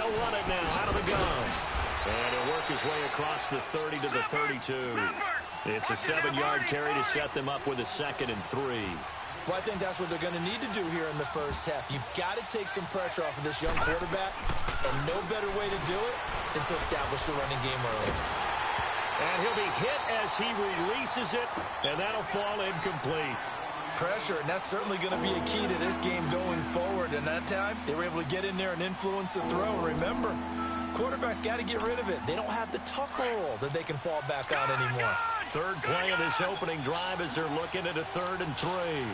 They'll run it now out of the gun. And he'll work his way across the 30 to the 32. It's a 7-yard carry to set them up with a 2nd and 3. Well, I think that's what they're going to need to do here in the first half. You've got to take some pressure off of this young quarterback, and no better way to do it than to establish the running game early. And he'll be hit as he releases it, and that'll fall incomplete. Pressure, and that's certainly going to be a key to this game going forward. And that time, they were able to get in there and influence the throw. Remember, quarterbacks got to get rid of it. They don't have the tuck roll that they can fall back on anymore. Third play of this opening drive as they're looking at a 3rd and 3. Here we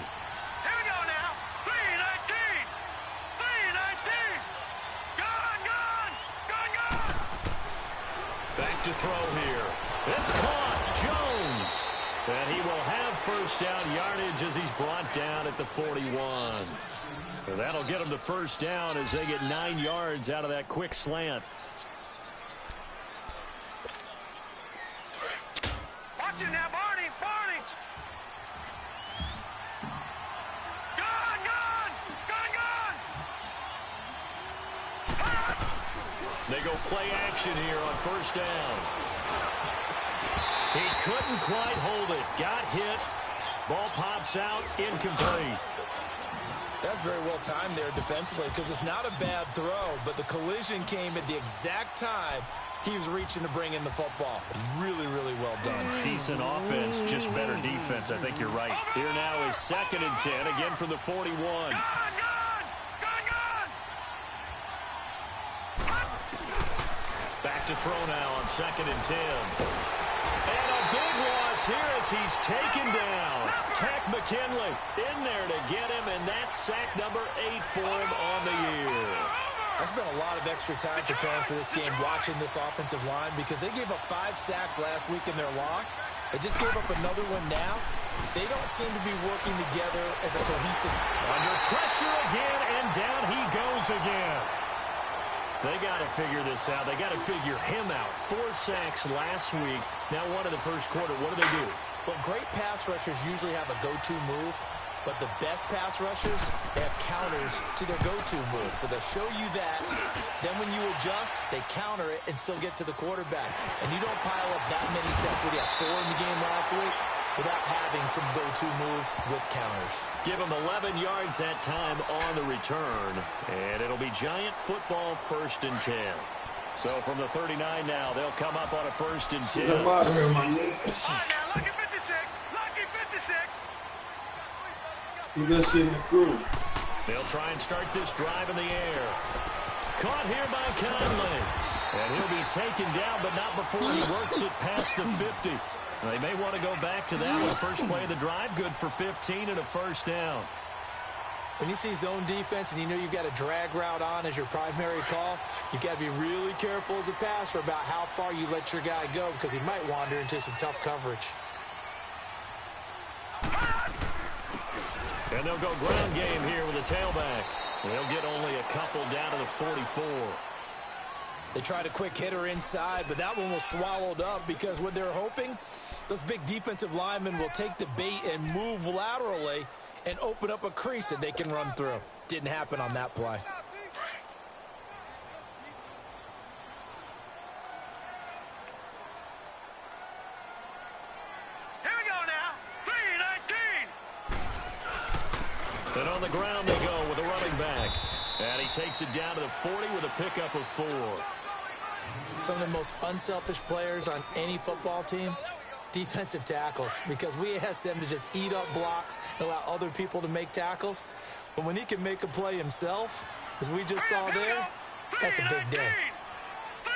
go now. 3-19. 3-19. Gone. Back to throw here. It's caught. Jones. And he will have first down yardage as he's brought down at the 41. So that'll get him the first down as they get 9 yards out of that quick slant. Watch it now, Barney. Gone. They go play action here on first down. He couldn't quite hold it. Got hit. Ball pops out. Incomplete. That's very well timed there defensively because it's not a bad throw, but the collision came at the exact time he was reaching to bring in the football. Really, really well done. Decent offense, just better defense. I think you're right. Here now is 2nd and 10, again from the 41. Gone. Back to throw now on 2nd and 10. And a big loss here as he's taken down. Tech McKinley in there to get him, and that's sack number 8 for him on the year. I spent a lot of extra time preparing for this game watching this offensive line because they gave up 5 sacks last week in their loss. They just gave up another one now. They don't seem to be working together as a cohesive. Under pressure again, and down he goes again. They got to figure this out. They got to figure him out. 4 sacks last week. Now one in the first quarter. What do they do? Well, great pass rushers usually have a go-to move, but the best pass rushers, they have counters to their go-to move. So they'll show you that. Then when you adjust, they counter it and still get to the quarterback. And you don't pile up that many sacks. We got 4 in the game last week without having some go-to moves with counters. Give him 11 yards that time on the return. And it'll be Giant football 1st and 10. So from the 39 now, they'll come up on a 1st and 10. All right, now, lucky 56. Lucky 56. You gonna see the crew. They'll try and start this drive in the air. Caught here by Conley. And he'll be taken down, but not before he works it past the 50. They may want to go back to that one. First play of the drive, good for 15 and a first down. When you see zone defense and you know you've got a drag route on as your primary call, you've got to be really careful as a passer about how far you let your guy go because he might wander into some tough coverage. And they'll go ground game here with a tailback. They'll get only a couple down to the 44. They tried a quick hitter inside, but that one was swallowed up because what they're hoping, those big defensive linemen will take the bait and move laterally and open up a crease that they can run through. Didn't happen on that play. Here we go now. 3-19. And on the ground they go with a running back. And he takes it down to the 40 with a pickup of 4. Some of the most unselfish players on any football team, defensive tackles, because we ask them to just eat up blocks and allow other people to make tackles. But when he can make a play himself, as we just saw there, that's a big day. 3-19.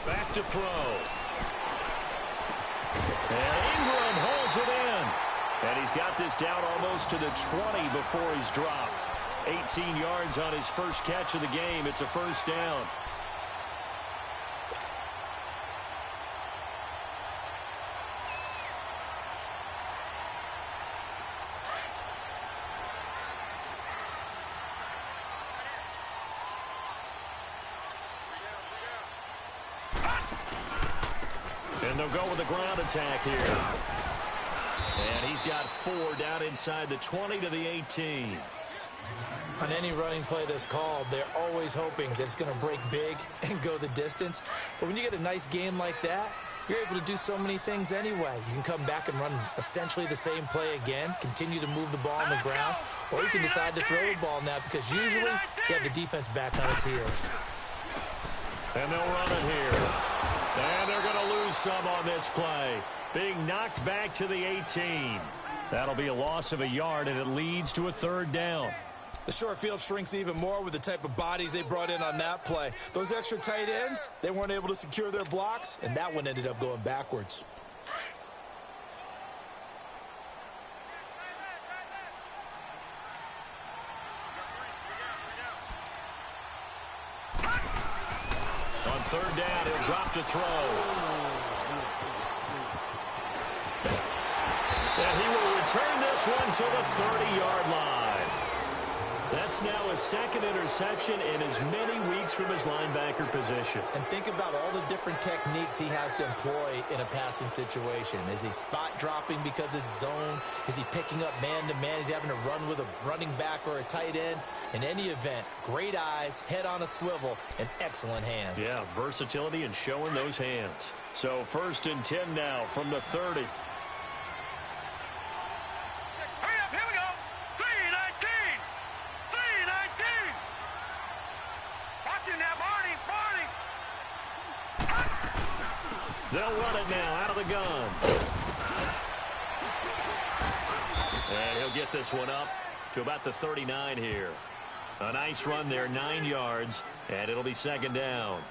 Back to throw. And Ingram holds it in. And he's got this down almost to the 20 before he's dropped. 18 yards on his first catch of the game. It's a first down. And they'll go with the ground attack here. And he's got 4 down inside the 20 to the 18. On any running play that's called, they're always hoping that it's going to break big and go the distance. But when you get a nice game like that, you're able to do so many things anyway. You can come back and run essentially the same play again, continue to move the ball on the ground, or you can decide to throw the ball now because usually you have the defense back on its heels. And they'll run it here. And they're going to lose some on this play. Being knocked back to the 18. That'll be a loss of a yard, and it leads to a 3rd down. The short field shrinks even more with the type of bodies they brought in on that play. Those extra tight ends, they weren't able to secure their blocks, and that one ended up going backwards. On 3rd down, he'll drop to throw. And he will return this one to the 30-yard line. That's now his 2nd interception in as many weeks from his linebacker position. And think about all the different techniques he has to employ in a passing situation. Is he spot dropping because it's zone? Is he picking up man-to-man? Is he having to run with a running back or a tight end? In any event, great eyes, head on a swivel, and excellent hands. Yeah, versatility and showing those hands. So 1st and 10 now from the 30. They'll run it now out of the gun. And he'll get this one up to about the 39 here. A nice run there, 9 yards, and it'll be 2nd down.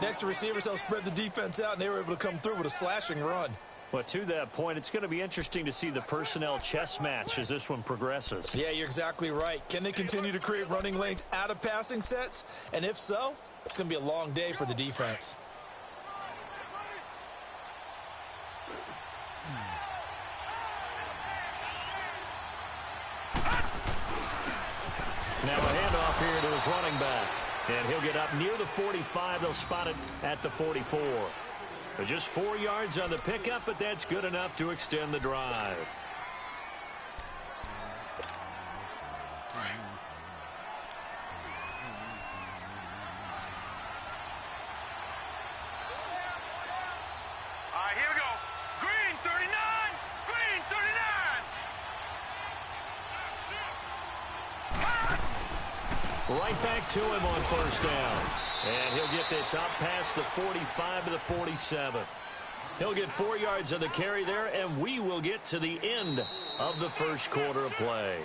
Next, the receivers helped spread the defense out, and they were able to come through with a slashing run. Well, to that point, it's going to be interesting to see the personnel chess match as this one progresses. Yeah, you're exactly right. Can they continue to create running lanes out of passing sets? And if so, it's going to be a long day for the defense. Now a handoff here to his running back. And he'll get up near the 45. They'll spot it at the 44. But just 4 yards on the pickup, but that's good enough to extend the drive. All right, here we go. Green 39. Green 39. Right back to him on 1st down. And he'll get this up past the 45 to the 47. He'll get 4 yards on the carry there, and we will get to the end of the 1st quarter of play.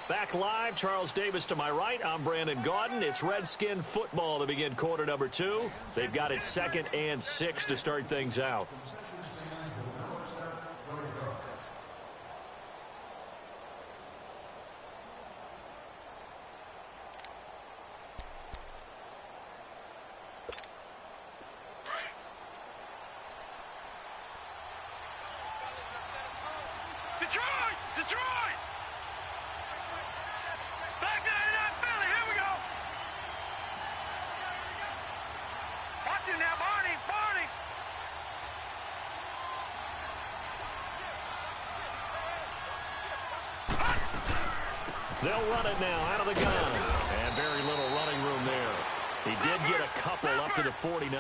Back live, Charles Davis to my right. I'm Brandon Gaudin. It's Redskin football to begin quarter number 2. They've got it 2nd and 6 to start things out. Detroit! Detroit! Back 99 Philly, here we go! Watch it now, Barney! Barney! They'll run it now out of the gun. And very little running room there. He did get a couple up to the 49.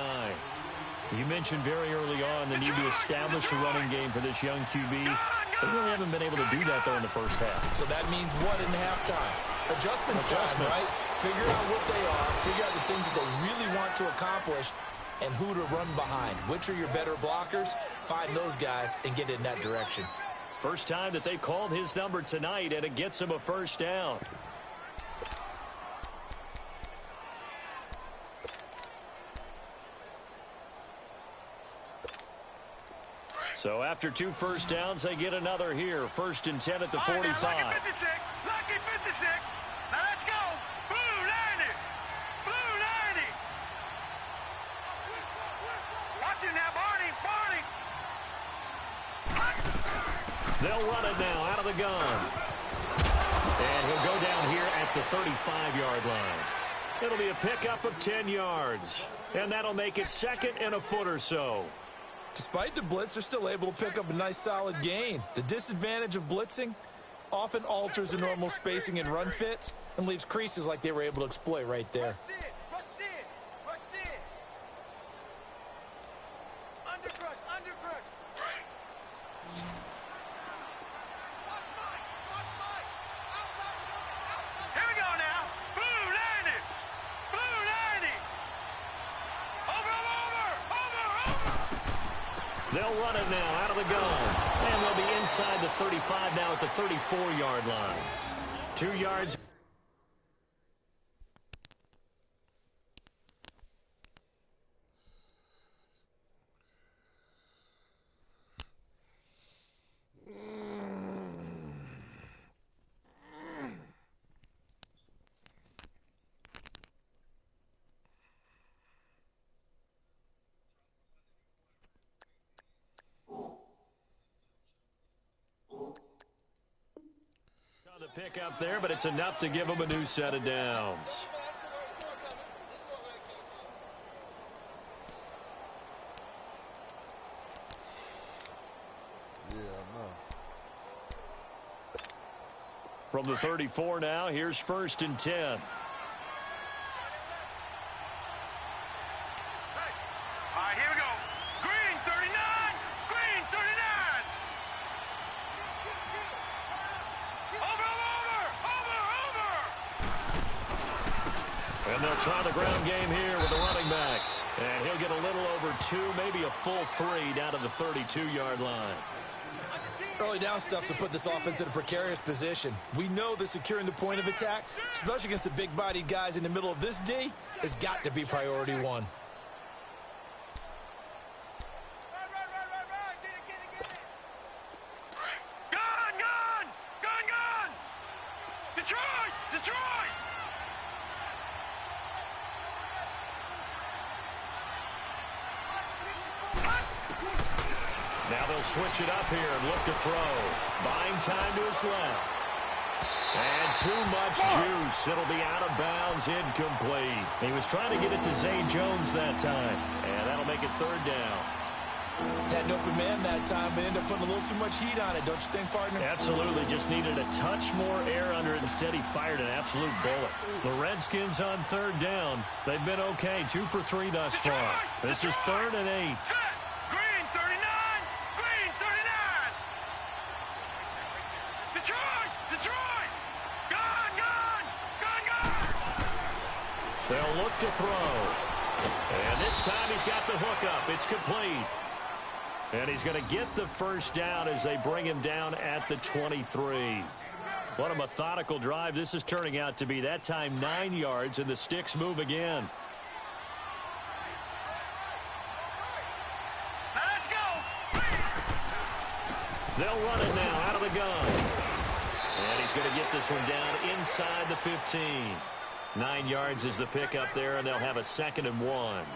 You mentioned very early on the need to establish a running game for this young QB. They really haven't been able to do that, though, in the first half. So that means what in halftime? Adjustments time, right? Figure out what they are, figure out the things that they really want to accomplish, and who to run behind. Which are your better blockers? Find those guys and get in that direction. First time that they've called his number tonight, and it gets him a 1st down. So after 2 first downs, they get another here. 1st and 10 at the 45. Lucky 56. Lucky 56. Now let's go. Blue 90. Blue 90. Watch it now, Barney. Barney. They'll run it now out of the gun. And he'll go down here at the 35-yard line. It'll be a pickup of 10 yards. And that'll make it 2nd and a foot or so. Despite the blitz, they're still able to pick up a nice solid gain. The disadvantage of blitzing often alters the normal spacing and run fits and leaves creases like they were able to exploit right there. Rush in. Rush in. Under crush. Under crush. Here we go now. Blue, land it. Blue, land it. Over. They'll run it now out of the gun. And they'll be inside the 35 now at the 34-yard line. 2 yards. The pick up there, but it's enough to give them a new set of downs. From the 34 now, here's 1st and 10. All right, here we go. Green, 39. Green, 39. Over. And they'll try the ground game here with the running back. And he'll get a little over 2, maybe a full 3 down to the 32-yard line. Early down stuffs will put this offense in a precarious position. We know that securing the point of attack, especially against the big-bodied guys in the middle of this D, has got to be priority 1. Run. Gun. Detroit. Now they'll switch it up here and look to throw. Buying time to his left. And too much juice. It'll be out of bounds, incomplete. He was trying to get it to Zay Jones that time. And that'll make it 3rd down. Had an open man that time, but ended up putting a little too much heat on it, don't you think, partner? Absolutely. Just needed a touch more air under it. Instead, he fired an absolute bullet. The Redskins on 3rd down. They've been okay. 2 for 3 thus far. This is 3rd and 8. Green, 39. Green, 39. Detroit. Gun. They'll look to throw. And this time he's got the hook up. It's complete. And he's going to get the 1st down as they bring him down at the 23. What a methodical drive this is turning out to be. That time 9 yards, and the sticks move again. Now let's go. They'll run it now out of the gun. And he's going to get this one down inside the 15. 9 yards is the pickup there, and they'll have a 2nd and 1.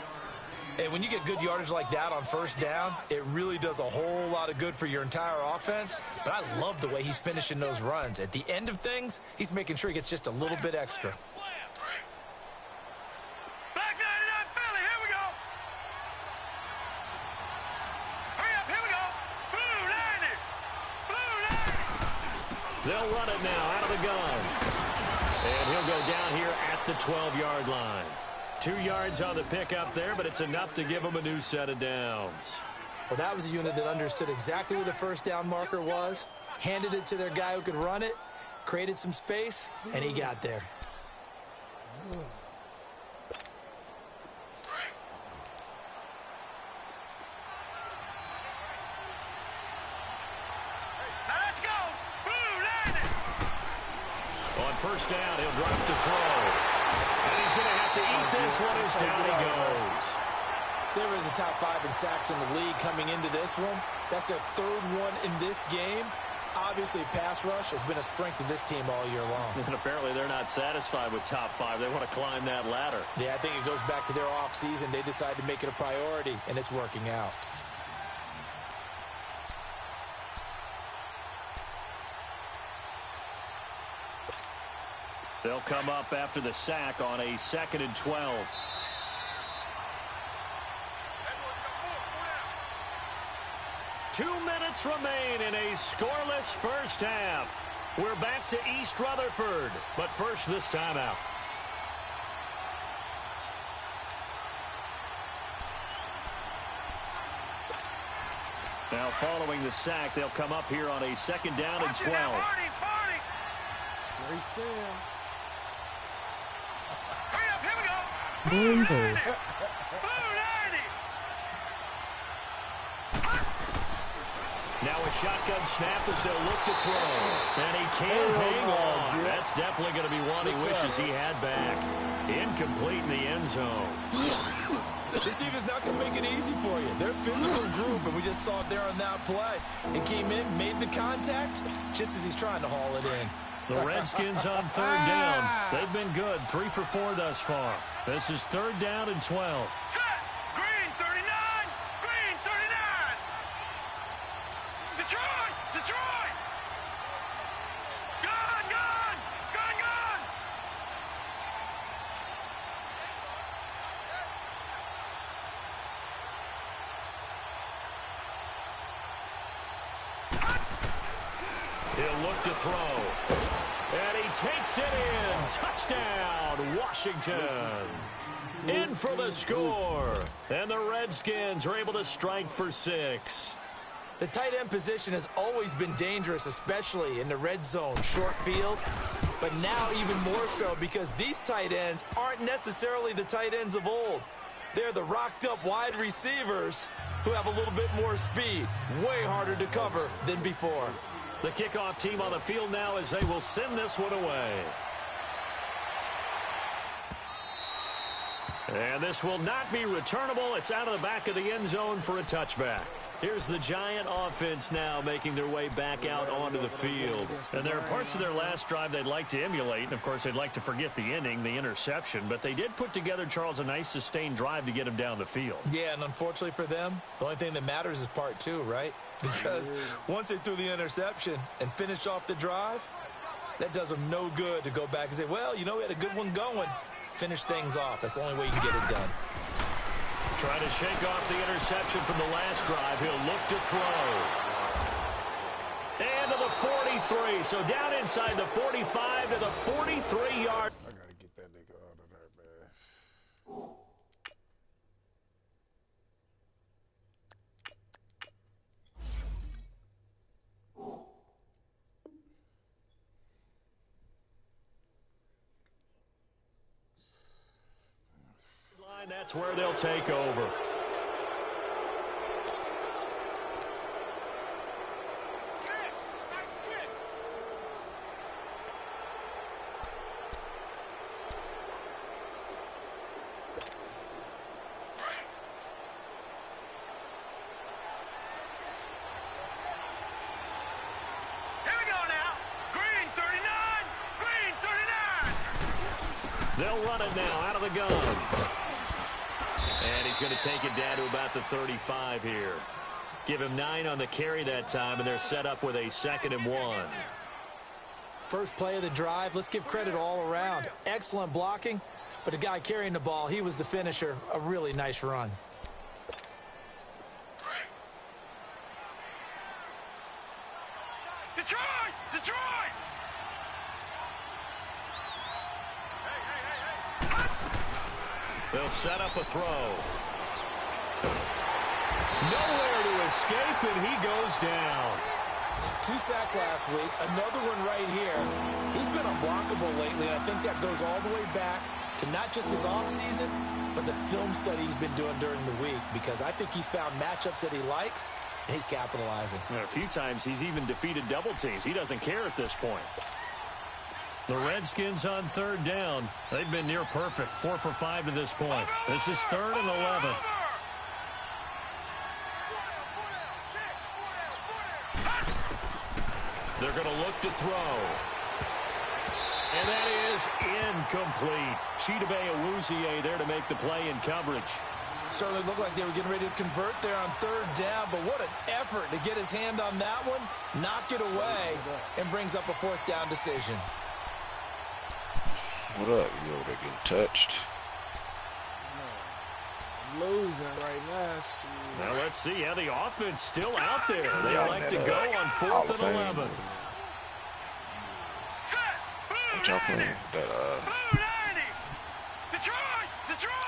Hey, when you get good yardage like that on 1st down, it really does a whole lot of good for your entire offense. But I love the way he's finishing those runs. At the end of things, he's making sure he gets just a little bit extra. Back 99 Philly, here we go. Hurry up, here we go. Blue, land it. They'll run it now out of the gun. And he'll go down here at the 12-yard line. 2 yards on the pickup there, but it's enough to give him a new set of downs. Well, that was a unit that understood exactly where the 1st down marker was, handed it to their guy who could run it, created some space, and he got there. Now let's go. Blue, land it. On 1st down, he'll drop to throw. And he's going to have to eat this one as down he goes. They were in the top 5 in sacks in the league coming into this one. That's their 3rd one in this game. Obviously, pass rush has been a strength of this team all year long. And apparently they're not satisfied with top 5. They want to climb that ladder. Yeah, I think it goes back to their offseason. They decided to make it a priority, and it's working out. They'll come up after the sack on a 2nd and 12. 2 minutes remain in a scoreless first half. We're back to East Rutherford, but first this timeout. Now following the sack, they'll come up here on a 2nd down and 12. Hurry up, here we go. Blue 90. Blue 90. Now a shotgun snap as they'll look to throw. And he can't hang on. That's definitely going to be one he wishes he had back. Incomplete in the end zone. This defense not going to make it easy for you. They're a physical group, and we just saw it there on that play. It came in, made the contact, just as he's trying to haul it in. The Redskins on 3rd down. They've been good, 3 for 4 thus far. This is 3rd down and 12. Set. Green 39. Green 39. Detroit. Detroit. Gun, gun. Gun, gun. He'll look to throw. And he takes it in. Touchdown, Washington. In for the score. And the Redskins are able to strike for 6. The tight end position has always been dangerous, especially in the red zone, short field. But now even more so because these tight ends aren't necessarily the tight ends of old. They're the rocked-up wide receivers who have a little bit more speed. Way harder to cover than before. The kickoff team on the field now as they will send this one away. And this will not be returnable. It's out of the back of the end zone for a touchback. Here's the Giant offense now making their way back out onto the field. And there are parts of their last drive they'd like to emulate. And, of course, they'd like to forget the inning, the interception. But they did put together, Charles, a nice sustained drive to get him down the field. Yeah, and unfortunately for them, the only thing that matters is part 2, right? Because once they threw the interception and finished off the drive, that does them no good to go back and say, well, you know, we had a good one going. Finish things off. That's the only way you can get it done. Trying to shake off the interception from the last drive. He'll look to throw. And to the 43. So down inside the 45 to the 43-yard. I gotta get that nigga out of there, man. That's where they'll take over. They'll run it now out of the gun. And he's going to take it down to about the 35 here. Give him 9 on the carry that time, and they're set up with a 2nd and 1. First play of the drive, let's give credit all around. Excellent blocking, but the guy carrying the ball, he was the finisher. A really nice run. Detroit! Detroit! They'll set up a throw. Nowhere to escape, and he goes down. 2 sacks last week, another one right here. He's been unblockable lately, and I think that goes all the way back to not just his offseason, but the film study he's been doing during the week, because I think he's found matchups that he likes, and he's capitalizing. A few times he's even defeated double teams. He doesn't care at this point. The Redskins on 3rd down. They've been near perfect, 4 for 5 to this point. This is 3rd and 11. They're going to look to throw. And that is incomplete. Chidobe Awuzie there to make the play in coverage. Certainly looked like they were getting ready to convert there on 3rd down, but what an effort to get his hand on that one, knock it away, and brings up a 4th down decision. What up, yo? They getting touched. losing right now. Shit. Now let's see how the offense still out there. They elect to go on 4th and 11. What y'all playing? That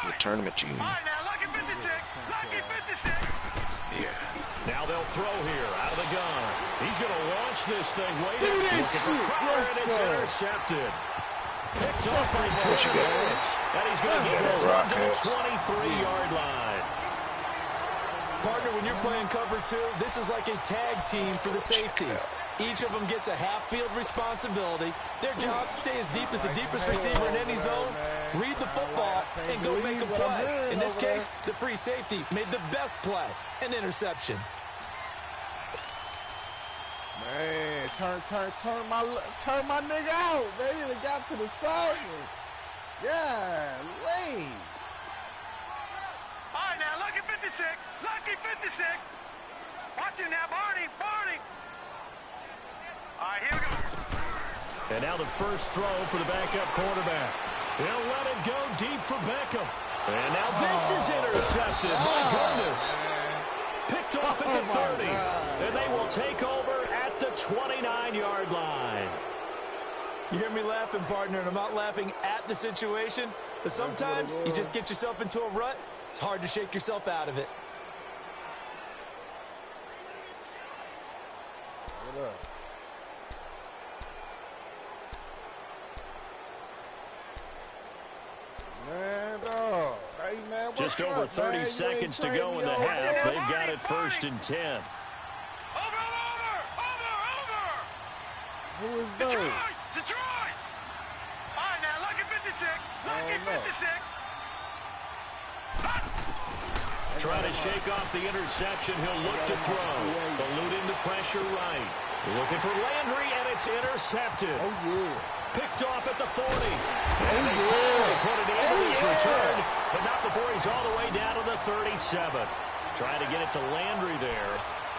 the tournament you. All right, now, lucky 56. Lucky 56. Yeah. Now they'll throw here out of the gun. He's going to launch this thing. Looking for Crowder, and it's intercepted. Picked up by Davis. And he's going to get this one to the 23-yard line. Partner, when you're playing cover 2, this is like a tag team for the safeties. Each of them gets a half-field responsibility. Their job, stay as deep as the deepest receiver in any zone, read the football, and go make a play. In this case, the free safety made the best play, an interception. Man, turn my nigga out, baby. They got to the side. Yeah, late. All right, now, lucky 56. Lucky 56. Watch it now, Barney. All right, here we go. And now the first throw for the backup quarterback. They'll let it go deep for Beckham. And now this is intercepted. My goodness. Picked off at the 30. And they will take over at the 29-yard line. You hear me laughing, partner, and I'm not laughing at the situation, but sometimes you just get yourself into a rut. It's hard to shake yourself out of it. What up? Man, dog. Hey, man, what's Just over up, 30 man? seconds to go in the half. They've got it 1st and 10. Over. Who is those? Detroit. All right, now, lucky 56. Lucky 56. Trying to shake off the interception. He'll look to throw. Eluding the pressure right. Looking for Landry, and it's intercepted. Oh, yeah. Picked off at the 40. And they finally put it in his return, but not before he's all the way down to the 37. Trying to get it to Landry there.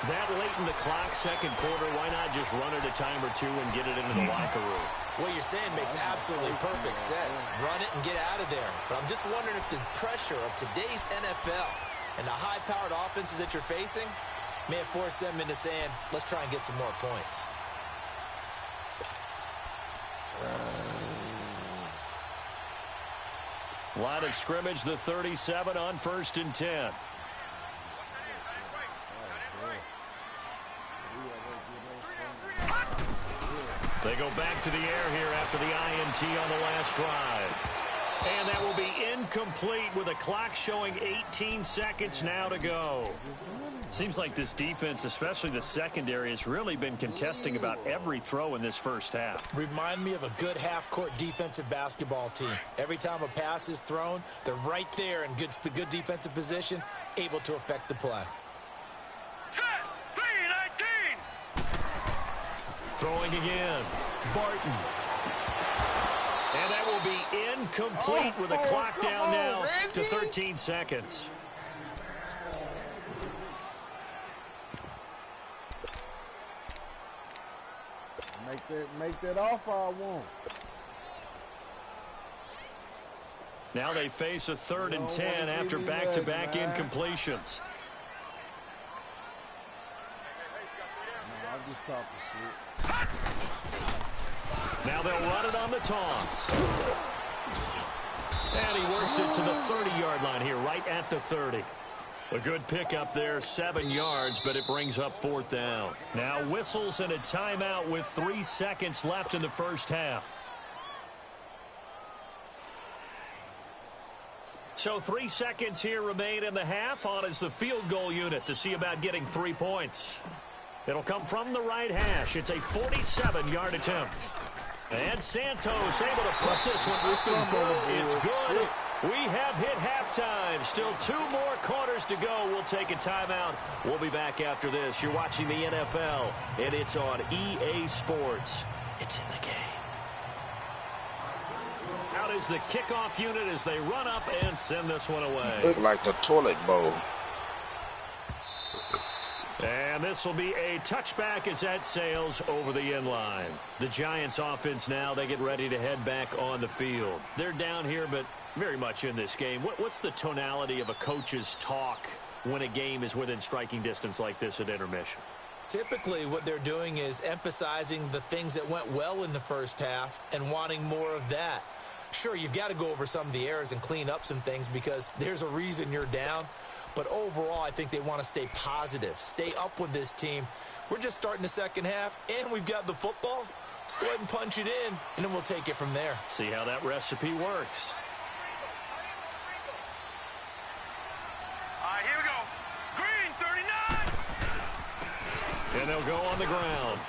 That late in the clock, second quarter, why not just run it a time or two and get it into the locker room? What you're saying makes absolutely perfect sense. Run it and get out of there. But I'm just wondering if the pressure of today's NFL and the high-powered offenses that you're facing may have forced them into saying, let's try and get some more points. Line of scrimmage, the 37 on 1st and 10. They go back to the air here after the INT on the last drive. And that will be incomplete with a clock showing 18 seconds now to go. Seems like this defense, especially the secondary, has really been contesting about every throw in this first half. Remind me of a good half-court defensive basketball team. Every time a pass is thrown, they're right there in good defensive position, able to affect the play. Set. 3-19. Throwing again. Barton. And that will be incomplete with a clock down now to 13 seconds. Make that offer I want. Now they face a 3rd and 10 after back-to-back incompletions. No, I'm just talking shit. Now they'll run it on the toss. And he works it to the 30-yard line here, right at the 30. A good pickup there, 7 yards, but it brings up 4th down. Now whistles and a timeout with 3 seconds left in the first half. So 3 seconds here remain in the half. On is the field goal unit to see about getting 3 points. It'll come from the right hash. It's a 47-yard attempt. And Santos able to put this one up and through. It's good. We have hit halftime. Still 2 more quarters to go. We'll take a timeout. We'll be back after this. You're watching the NFL, and it's on EA Sports. It's in the game. Out is the kickoff unit as they run up and send this one away. Look like the toilet bowl. And And this will be a touchback as that sails over the inline. The Giants offense now, they get ready to head back on the field. They're down here, but very much in this game. What's the tonality of a coach's talk when a game is within striking distance like this at intermission? Typically, what they're doing is emphasizing the things that went well in the first half and wanting more of that. Sure, you've got to go over some of the errors and clean up some things because there's a reason you're down. But overall, I think they want to stay positive, stay up with this team. We're just starting the second half, and we've got the football. Let's go ahead and punch it in, and then we'll take it from there. See how that recipe works. All right, here we go. Green, 39. And they'll go on the ground.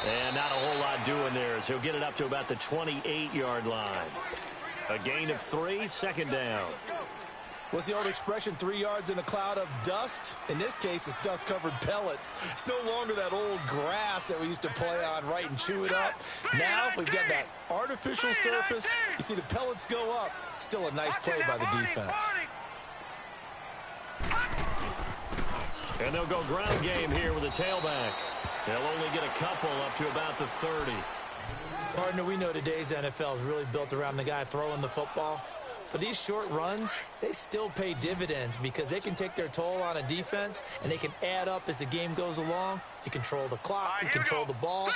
And not a whole lot doing there as he'll get it up to about the 28-yard line. A gain of 3, second down. What's the old expression, 3 yards in a cloud of dust? In this case, it's dust-covered pellets. It's no longer that old grass that we used to play on, right, and chew it up. Now we've got that artificial surface. You see the pellets go up. Still a nice play by the defense. And they'll go ground game here with a tailback. They'll only get a couple up to about the 30. Partner, we know today's NFL is really built around the guy throwing the football. But these short runs, they still pay dividends because they can take their toll on a defense and they can add up as the game goes along. You control the clock, you control the ball,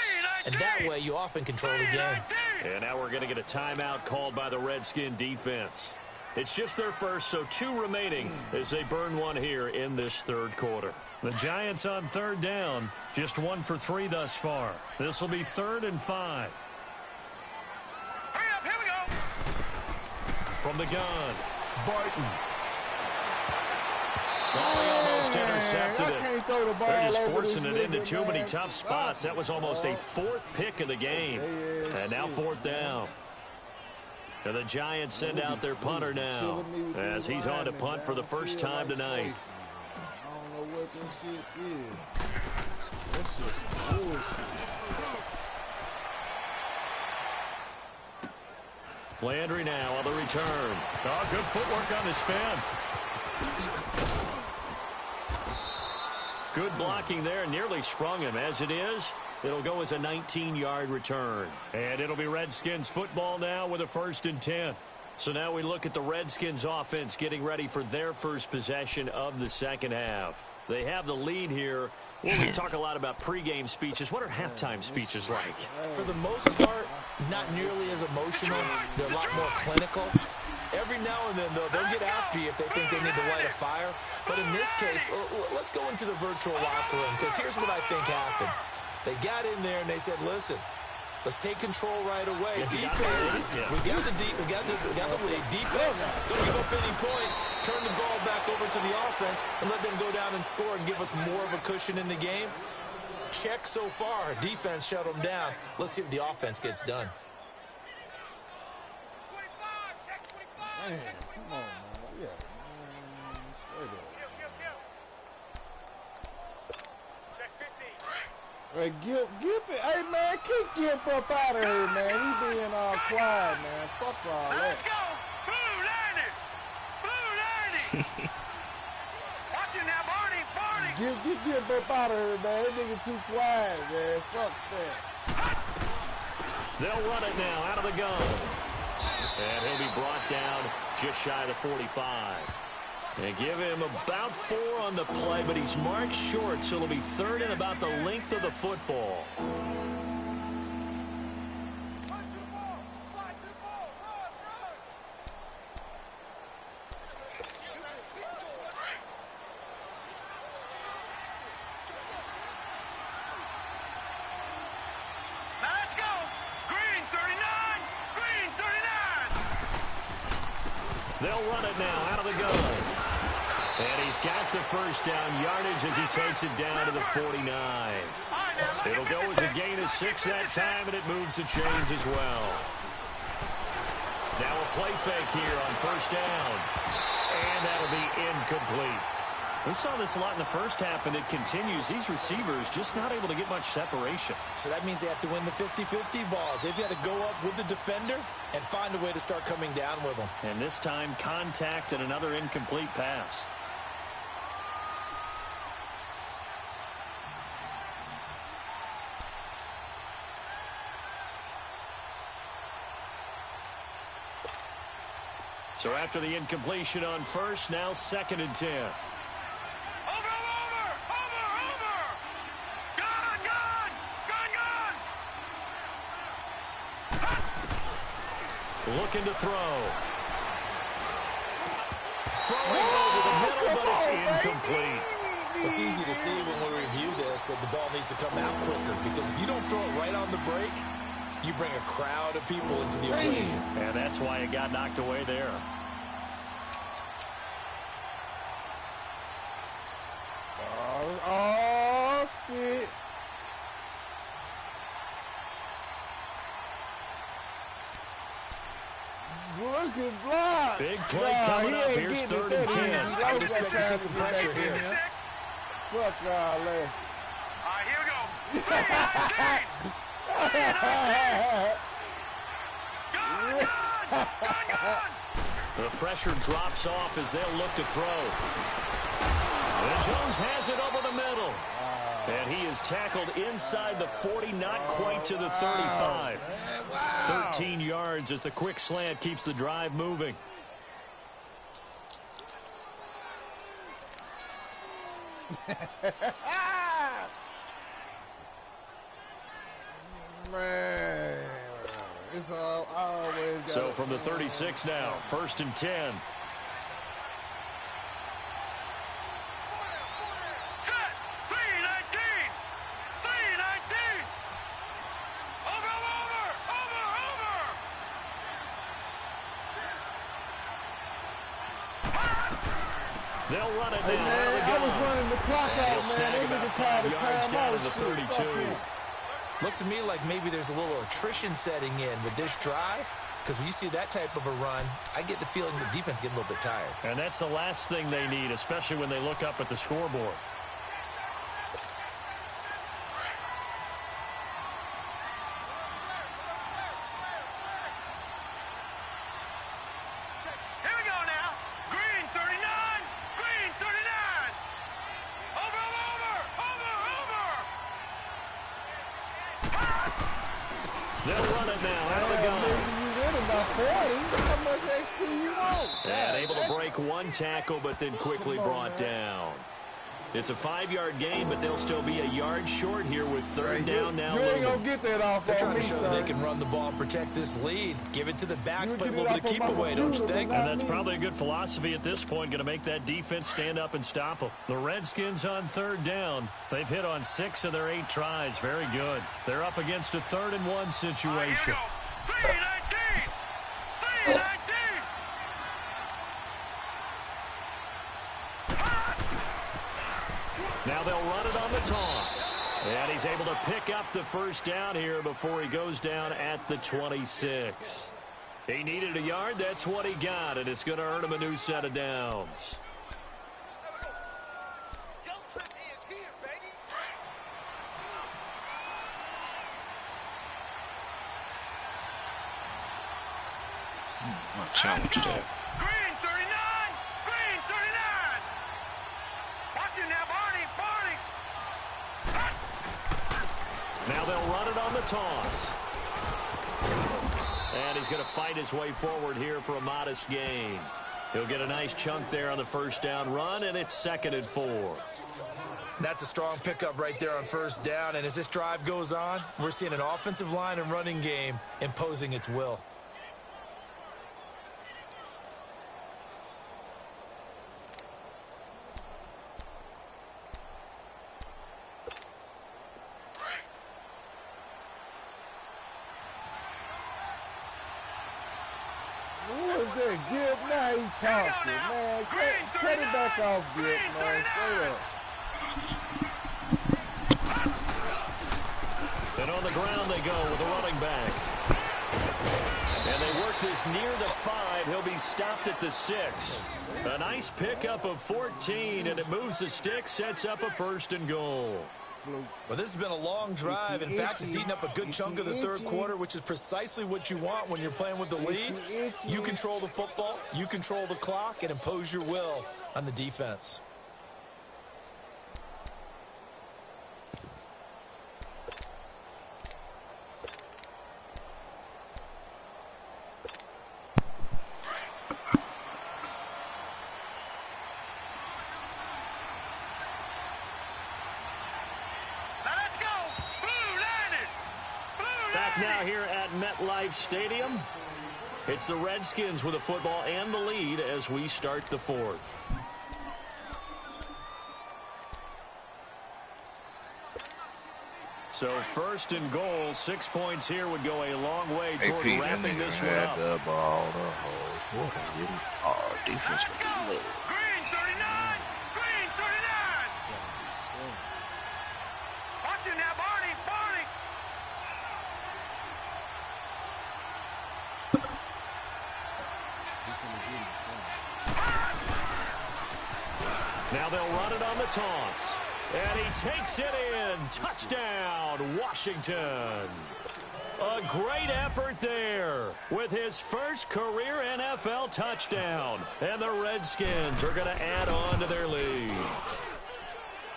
and that way you often control the game. And now we're going to get a timeout called by the Redskin defense. It's just their first, so 2 remaining as they burn one here in this third quarter. The Giants on third down, just 1 for 3 thus far. This will be 3rd and 5. Hurry up, here we go. From the gun, Barton. Oh, he almost intercepted it. They're just forcing it into too many tough spots. That was almost a 4th pick of the game. And now 4th down. And the Giants send out their punter now as he's on to punt for the first time tonight. I don't know what this shit is. This shit's bullshit. Landry now on the return. Oh, good footwork on the spin. Good blocking there, nearly sprung him. As it is, it'll go as a 19-yard return. And it'll be Redskins football now with a 1st and 10. So now we look at the Redskins offense getting ready for their first possession of the second half. They have the lead here. We talk a lot about pregame speeches. What are halftime speeches like? For the most part, not nearly as emotional. They're a lot more clinical. Every now and then, though, they'll get after you if they think they need to light a fire. But in this case, let's go into the virtual locker room, because here's what I think happened. They got in there and they said, listen, let's take control right away. Defense, we got the lead. Defense, don't give up any points. Turn the ball back over to the offense and let them go down and score and give us more of a cushion in the game. Check so far. Defense shut them down. Let's see if the offense gets done. Man, come on, man. Yeah. Check 15. Hey, Gip, hey, man, kick Gip up out of here, man. He being all quiet, man. Fuck all Now that. let's go. Blue 90. Blue 90. Watch it now, Barney. Barney. Get Gip up out of here, man. That nigga too quiet, man. Fuck that. They'll run it now out of the gun. And he'll be brought down just shy of the 45. And give him about 4 on the play, but he's marked short, so it'll be 3rd and about the length of the football. Now let's go. Green 39. Green 39. They'll run it now out of the gun. And he's got the first down yardage as he takes it down to the 49. It'll go as a gain of 6 that time, and it moves the chains as well. Now a play fake here on first down. And that'll be incomplete. We saw this a lot in the first half, and it continues. These receivers just not able to get much separation. So that means they have to win the 50-50 balls. They've got to go up with the defender and find a way to start coming down with them. And this time, contact and another incomplete pass. So after the incompletion on first, now 2nd and 10. Over! Gone! Looking to throw. Throwing over the middle, but it's incomplete. It's easy to see when we review this that the ball needs to come out quicker, because if you don't throw it right on the break, you bring a crowd of people into the equation. And that's why it got knocked away there. Oh, shit. Look at block. Big play coming up. Here's 3rd and 10. I would expect to see some pressure here. Fuck all that. All right, here we go. 3-19! Gone! The pressure drops off as they'll look to throw. And Jones has it over the middle. And he is tackled inside the 40, not quite to the 35. 13 yards as the quick slant keeps the drive moving. Man, it's always got So from the 36 now, 1st and 10. Set! 3-19! 3-19! Over! They'll run it Hey, now. man, Out of the I was gun. running the clock And out, he'll snag man. about They 5 niggas yards tried down to to the time out. 32. Looks to me like maybe there's a little attrition setting in with this drive, because when you see that type of a run, I get the feeling the defense getting a little bit tired. And that's the last thing they need, especially when they look up at the scoreboard. Here we go now. Green 39. Green 39. Over. They'll run it now. Out of the gun. You win about 40. How much XP you want? And able to break one tackle, but then quickly brought down. It's a 5-yard gain, but they'll still be a yard short here with 3rd down now. You ain't looming. gonna get that off They're on trying me, to show sir. that they can run the ball and protect this lead. Give it to the backs, You play a get little it bit of off keep on my away, don't you computer, think? but And that's probably a good philosophy at this point, going to make that defense stand up and stop them. The Redskins on 3rd down. They've hit on 6 of their 8 tries. Very good. They're up against a 3rd and 1 All right, situation. here we go. 3-19. 3-19. Now they'll run it on the toss. And he's able to pick up the 1st down here before he goes down at the 26. He needed a yard. That's what he got, and it's going to earn him a new set of downs. I'll challenge that. Green 39. Green 39. Watch it now, Barney. Now they'll run it on the toss. And he's going to fight his way forward here for a modest gain. He'll get a nice chunk there on the 1st down run, and it's 2nd and 4. That's a strong pickup right there on 1st down, and as this drive goes on, we're seeing an offensive line and running game imposing its will. Who is that? Gip? Now he talking, man. Cut it back off, Gip, man. Straight up. And on the ground they go with a running back. And they work this near the 5. He'll be stopped at the 6. A nice pickup of 14, and it moves the stick, sets up a 1st and goal. Well, this has been a long drive. In fact, it's eaten up a good chunk of the 3rd quarter, which is precisely what you want when you're playing with the lead. You control the football, you control the clock, and impose your will on the defense. now here at MetLife Stadium. It's the Redskins with the football and the lead as we start the fourth. So first and goal, 6 points here would go a long way toward wrapping this one up. The ball, defense was good. Green 39. Green 39. Watch him now, Barney. Barney. Now they'll run it on the toss. And he takes it in. Touchdown, Washington. A great effort there with his first career NFL touchdown. And the Redskins are going to add on to their lead.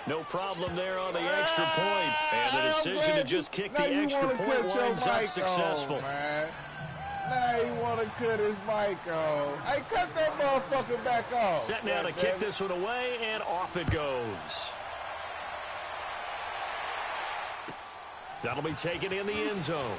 No problem there on the extra point. And the decision to just kick the extra point winds up successful. Now he want to cut his mic off. Hey, cut that motherfucker back off. Set now to kick this one away, and off it goes. That'll be taken in the end zone.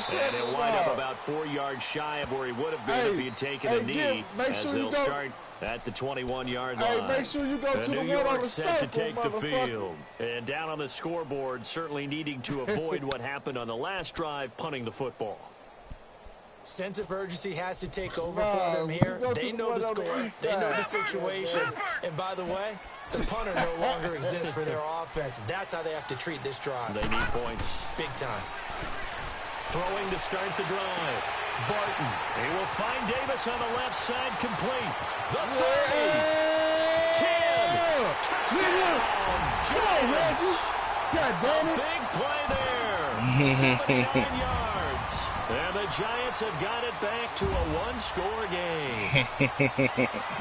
And he'll wind up about 4 yards shy of where he would have been if he had taken a knee, as they'll start at the 21-yard line. Hey, make sure you go to the New one on York the set to circle, take the field. And down on the scoreboard, certainly needing to avoid what happened on the last drive, punting the football. Sense of urgency has to take over for them here. They know the score. They know the situation. And by the way, the punter no longer exists for their offense. That's how they have to treat this drive. They need points. Big time. Throwing to start the drive. Barton. He will find Davis on the left side, complete. The 30. 10. Touchdown. Come on, Reggie. God damn it. Big play there. 79 yards. And the Giants have got it back to a one-score game.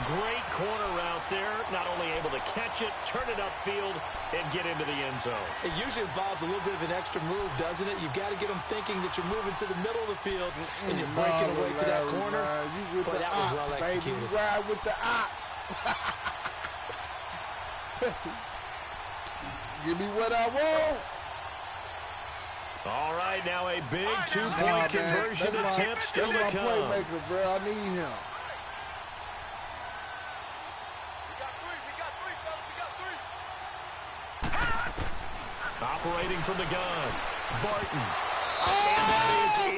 Great corner route there. Not only able to catch it, turn it upfield, and get into the end zone. It usually involves a little bit of an extra move, doesn't it? You've got to get them thinking that you're moving to the middle of the field and you're breaking away to that corner. But that was well executed. Baby, ride with the op. Give me what I want. All right, now a big two-point conversion attempt still to come. That's my playmaker, bro. I need him. Operating from the gun, Barton. And that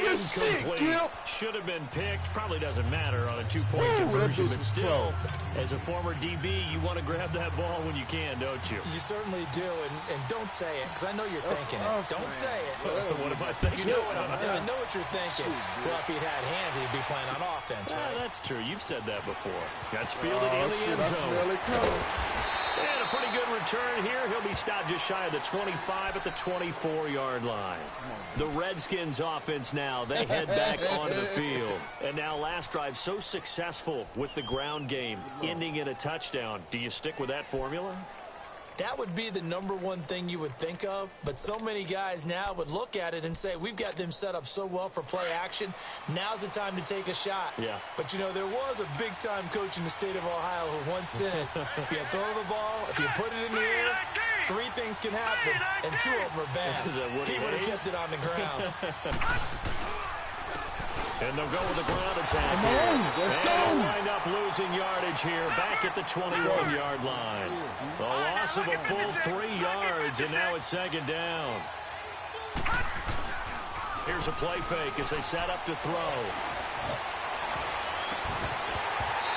is incomplete. Should have been picked. Probably doesn't matter on a two-point conversion, but still, as a former DB, you want to grab that ball when you can, don't you? You certainly do, and don't say it, because I know you're thinking it. Don't say it. What am I thinking? You know I know what you're thinking. Well, if he'd had hands, he'd be playing on offense, right? That's true. You've said that before. That's fielded in the end zone. And a pretty good return here. He'll be stopped just shy of the 25 at the 24-yard line. The Redskins offense now, they head back onto the field. And now last drive so successful with the ground game, ending in a touchdown. Do you stick with that formula? That would be the number one thing you would think of, but so many guys now would look at it and say, we've got them set up so well for play action. Now's the time to take a shot. Yeah. But, you know, there was a big-time coach in the state of Ohio who once said, if you throw the ball, if you put it in the air, 3 things can happen, and 2 of them are bad. He would have kept it on the ground. And they'll go with the ground attack here. And they'll wind up losing yardage here back at the 21-yard line. A loss of a full 3 yards, and now it's second down. Here's a play fake as they set up to throw.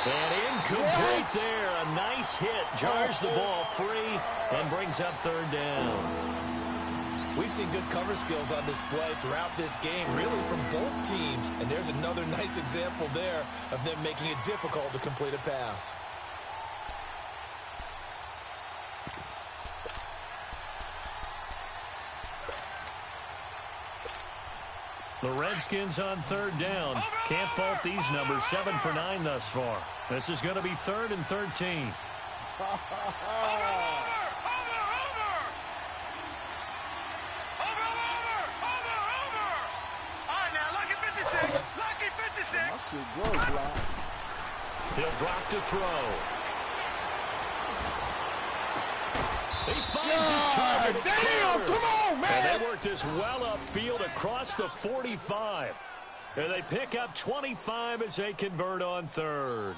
And incomplete there. A nice hit. Jars the ball free and brings up third down. We've seen good cover skills on display throughout this game, really from both teams. And there's another nice example there of them making it difficult to complete a pass. The Redskins on third down. Can't fault these numbers. 7 for 9 thus far. This is going to be 3rd and 13. He'll drop to throw. He finds his target. Damn, come on, man. And they work this well upfield across the 45. And they pick up 25 as they convert on third.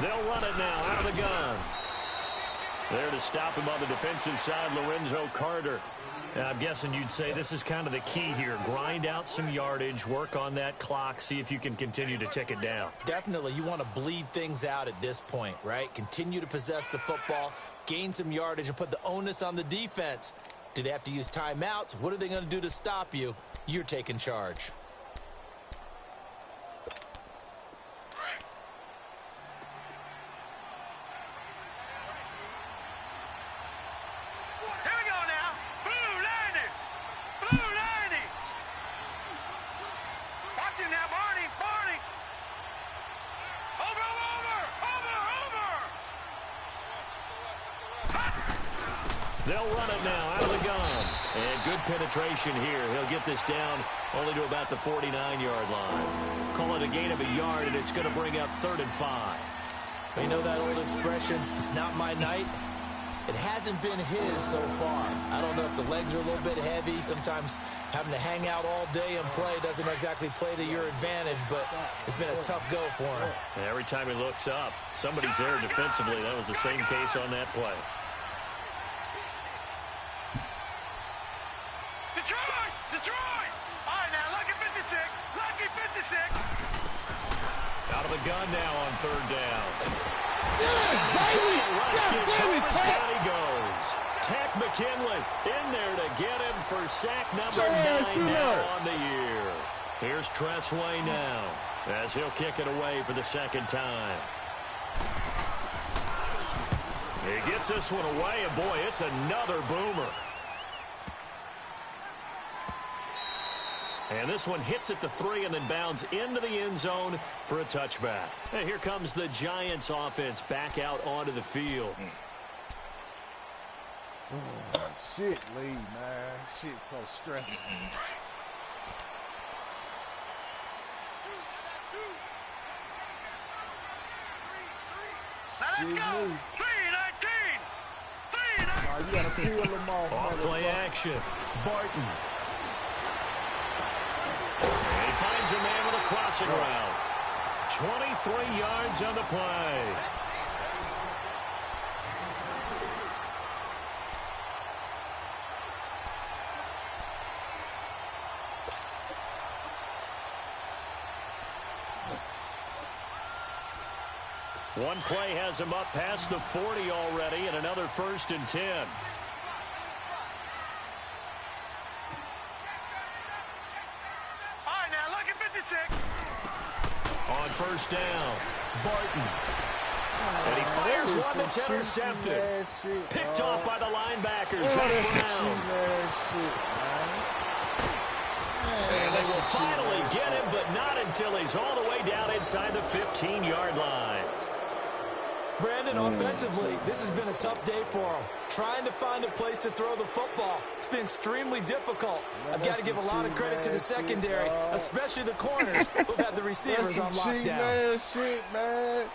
They'll run it now out of the gun. There to stop him on the defensive side, Lorenzo Carter. Now, I'm guessing you'd say this is kind of the key here. Grind out some yardage, work on that clock, see if you can continue to tick it down. Definitely. You want to bleed things out at this point, right? Continue to possess the football, gain some yardage, and put the onus on the defense. Do they have to use timeouts? What are they going to do to stop you? You're taking charge. They'll run it now out of the gun. And good penetration here. He'll get this down only to about the 49-yard line. Call it a gain of a yard, and it's going to bring up 3rd and 5. You know that old expression, it's not my night? It hasn't been his so far. I don't know if the legs are a little bit heavy. Sometimes having to hang out all day and play doesn't exactly play to your advantage, but it's been a tough go for him. And every time he looks up, somebody's there defensively. That was the same case on that play. Detroit! All right, now, lucky 56. Lucky 56. Out of the gun now on 3rd down. Yes, baby! Down he goes. Tech McKinley in there to get him for sack number 9 now on the year. Here's Tressway now as he'll kick it away for the 2nd time. He gets this one away, and boy, it's another boomer. And this one hits at the 3 and then bounds into the end zone for a touchback. And here comes the Giants offense back out onto the field. Oh, shit, Lee, man. Shit so stressful. Now let's go. 3-19. 3-19. Oh, you gotta peel them off. Off play action. Barton. And he finds a man with a crossing route. 23 yards on the play. One play has him up past the 40 already, and another 1st and 10. All right, now, lucky 56. On 1st down, Barton. And he fires one that's intercepted. Picked off by the linebackers. Brown. And they will finally get him, but not until he's all the way down inside the 15-yard line. Brandon, offensively, this has been a tough day for him. Trying to find a place to throw the football. It's been extremely difficult. I've got to give a lot of credit to the secondary, especially the corners who've had the receivers on lockdown. Shit, man.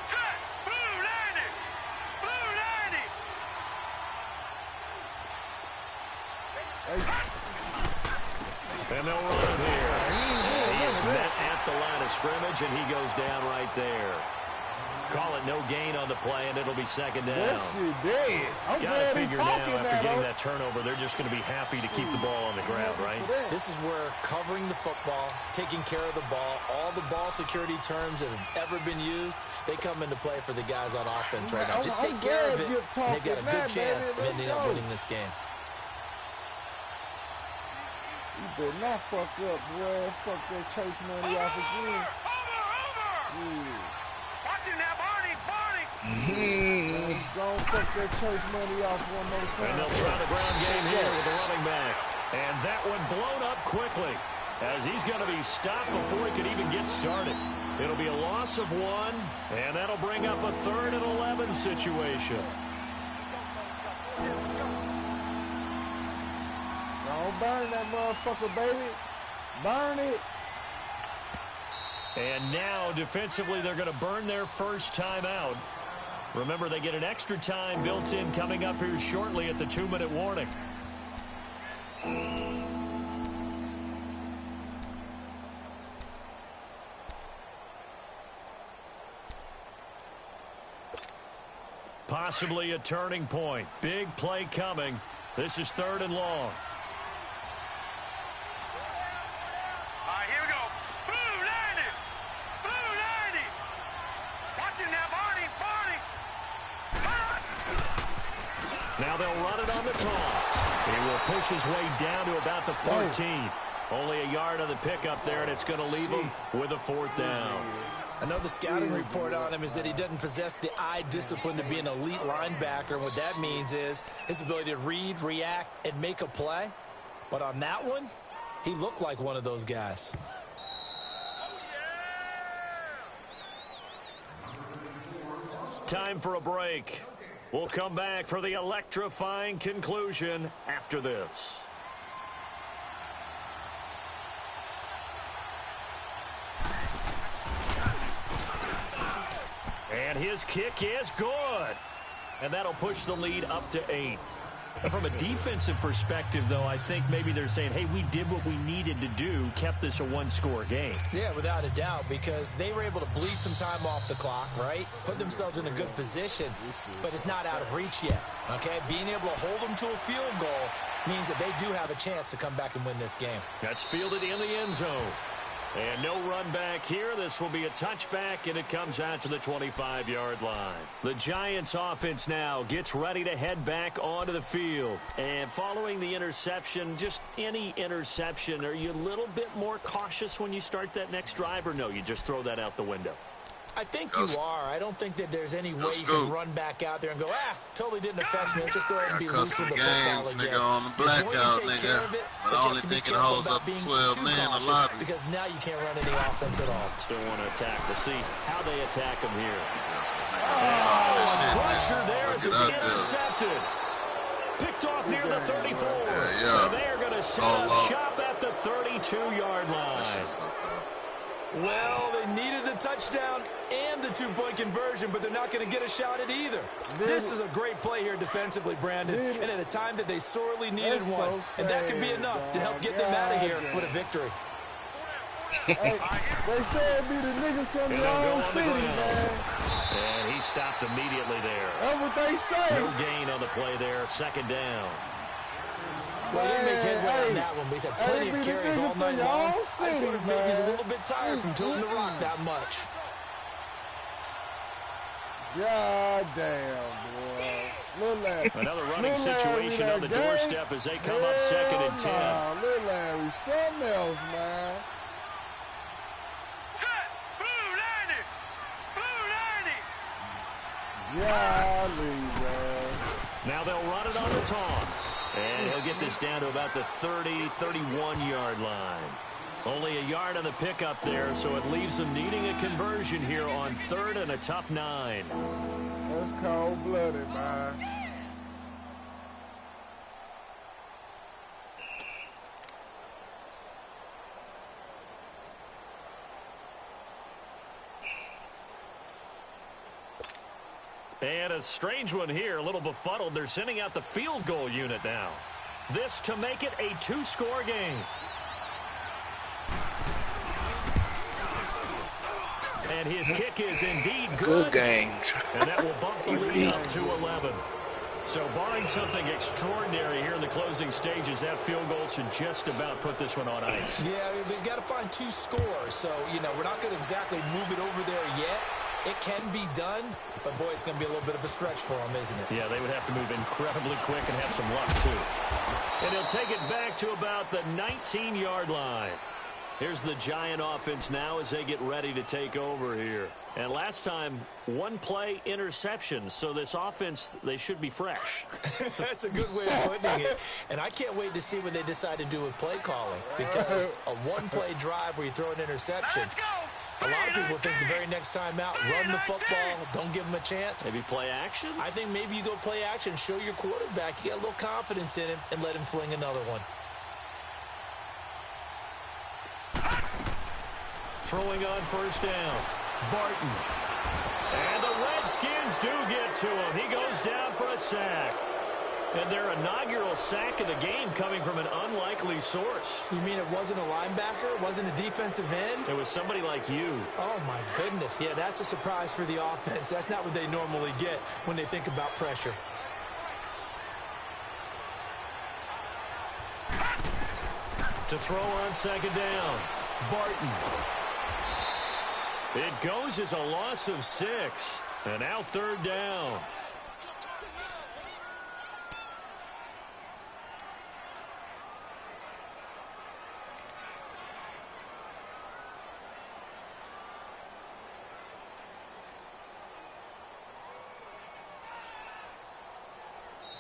Set. Blue 90. Blue 90. And they'll run it here. And he is met at the line of scrimmage, and he goes down right there. Call it no gain on the play, and it'll be 2nd down. That shit dead. I'm Got to glad he figure now, talking after that, getting that turnover, they're just going to be happy to keep the ball on the ground, right? This is where covering the football, taking care of the ball, all the ball security terms that have ever been used, they come into play for the guys on offense right now. Just take care of it, and they've got a good chance of ending up winning this game. You better not fuck up, boy. Fuck that church money off again. Over. Yeah. Watch him now, Barney, Barney. Don't fuck that church money off one more time. And they'll try the ground game here with the running back. And that one blown up quickly, as he's going to be stopped before he could even get started. It'll be a loss of 1, and that'll bring up a 3rd and 11 situation. Don't burn that motherfucker, baby. Burn it. And now, defensively, they're going to burn their first time out. Remember, they get an extra time built in coming up here shortly at the 2-minute warning. Possibly a turning point. Big play coming. This is 3rd and long. All right, here we go. Blue 90. Blue 90. Watch him now, Barney, Barney. Now they'll run it on the toss. He will push his way down to about the 14. Only a yard on the pickup there, and it's going to leave him with a 4th down. I know the scouting report on him is that he doesn't possess the eye discipline to be an elite linebacker. And what that means is his ability to read, react, and make a play. But on that one, he looked like one of those guys. Time for a break. We'll come back for the electrifying conclusion after this. And his kick is good. And that'll push the lead up to 8. And from a defensive perspective, though, I think maybe they're saying, hey, we did what we needed to do, kept this a 1-score game. Yeah, without a doubt, because they were able to bleed some time off the clock, right? Put themselves in a good position, but it's not out of reach yet, okay? Being able to hold them to a field goal means that they do have a chance to come back and win this game. That's fielded in the end zone. And no run back here. This will be a touchback, and it comes out to the 25-yard line. The Giants offense now gets ready to head back onto the field. And following the interception, just any interception, are you a little bit more cautious when you start that next drive, or no, you just throw that out the window? I think you are. I don't think that there's any way you can run back out there and go, totally didn't affect me. Let's just go ahead and be loose with the football again. Nigga on the blackout, nigga. But only think it holds up to 12 men in the lobby. Because now you can't run any offense at all. Still want to attack. We'll see how they attack him here. Pressure there as it's intercepted. Picked off near the 34. And they are going to set up shop at the 32-yard line. Well, they needed the touchdown and the 2-point conversion, but they're not going to get a shot at either. This is a great play here defensively, Brandon, and at a time that they sorely needed one. And that could be enough to help get them out of here with a victory. Hey, they said be the niggas from your own city, man. And he stopped immediately there. That's what they say. No gain on the play there, 2nd down. Well, they make headway on that one, but he's had plenty of carries all night long. I just wonder if maybe he's a little bit tired from tilting the rock that much. God damn, boy. Another running situation on the doorstep as they come up 2nd and 10. Little Larry, something else, man. Set! Blue 90! Blue 90! Golly, man. Now they'll run it on the toss. And he'll get this down to about the 31-yard line. Only a yard on the pickup there, so it leaves them needing a conversion here on 3rd and a tough 9. That's cold-blooded, man. And a strange one here, a little befuddled. They're sending out the field goal unit now. This to make it a 2-score game. And his kick is indeed good. Good game. And that will bump the lead up to 11. So barring something extraordinary here in the closing stages, that field goal should just about put this one on ice. Yeah, we've got to find 2 scores. So, we're not going to exactly move it over there yet. It can be done, but, boy, it's going to be a little bit of a stretch for them, isn't it? Yeah, they would have to move incredibly quick and have some luck, too. And he'll take it back to about the 19-yard line. Here's the Giant offense now as they get ready to take over here. And last time, one play interceptions. So this offense, they should be fresh. That's a good way of putting it. And I can't wait to see what they decide to do with play calling. Because a one-play drive where you throw an interception, Let's go. a lot of people think the very next time out, run the football, don't give them a chance. Maybe play action? I think maybe you go play action, show your quarterback, you get a little confidence in him, and let him fling another one. Throwing on first down. Barton. And the Redskins do get to him. He goes down for a sack. And their inaugural sack of the game coming from an unlikely source. You mean it wasn't a linebacker? It wasn't a defensive end? It was somebody like you. Oh, my goodness. Yeah, that's a surprise for the offense. That's not what they normally get when they think about pressure. To throw on second down. Barton. It goes as a loss of 6. And now third down.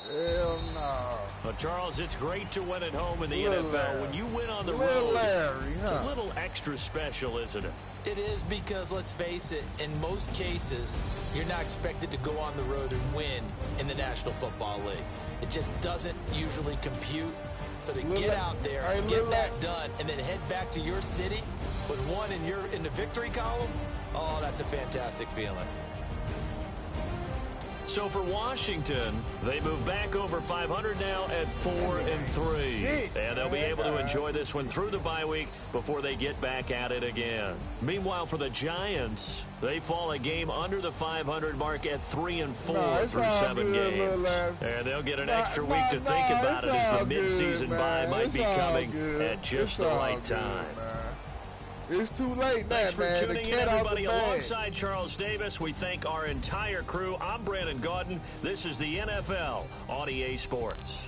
Hell no. Well, Charles, it's great to win at home in the NFL. Larry. When you win on the Little road, Larry, it's a huh? little extra special, isn't it? It is because, let's face it, in most cases, you're not expected to go on the road and win in the National Football League. It just doesn't usually compute. So to get out there, get that done, and then head back to your city with one in the victory column, oh, that's a fantastic feeling. So for Washington, they move back over 500 now at 4-3. And they'll be able to enjoy this one through the bye week before they get back at it again. Meanwhile, for the Giants, they fall a game under the 500 mark at 3-4 through 7 games. And they'll get an extra week to think about it as the midseason bye might be coming at just the right time. It's too late now, Thanks for man. tuning in, everybody. Alongside Charles Davis, we thank our entire crew. I'm Brandon Gaudin. This is the NFL on EA Sports.